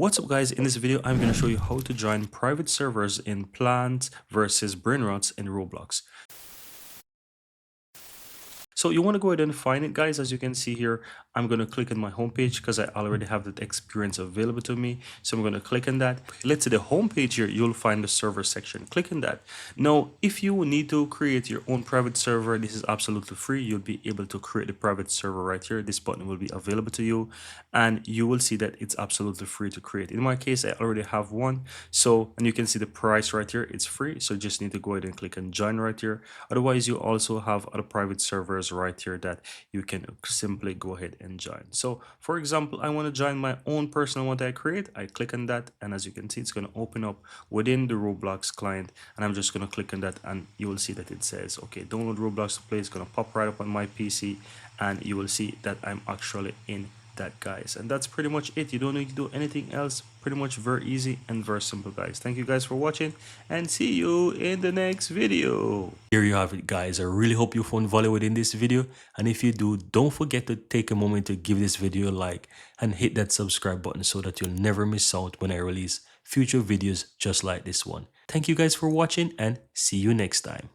What's up guys, in this video I'm going to show you how to join private servers in Plants versus Brainrots in Roblox. So you want to go ahead and find it, guys. As you can see here, I'm going to click on my homepage because I already have that experience available to me. So I'm going to click on that. Let's say the homepage here, you'll find the server section. Click on that. Now, if you need to create your own private server, this is absolutely free. You'll be able to create the private server right here. This button will be available to you and you will see that it's absolutely free to create. In my case, I already have one. So, and you can see the price right here. It's free. So you just need to go ahead and click on join right here. Otherwise, you also have other private servers right here that you can simply go ahead and join. So for example, I want to join my own personal one that I create. I click on that, and as you can see, it's going to open up within the Roblox client, and I'm just going to click on that, and you will see that it says okay, download Roblox to play. It's going to pop right up on my PC, and you will see that I'm actually in that, guys. And that's pretty much it. You don't need to do anything else. Pretty much very easy and very simple, guys. Thank you guys for watching, and see you in the next video. Here you have it, guys. I really hope you found value within this video, and if you do, don't forget to take a moment to give this video a like and hit that subscribe button so that you'll never miss out when I release future videos just like this one. Thank you guys for watching, and see you next time.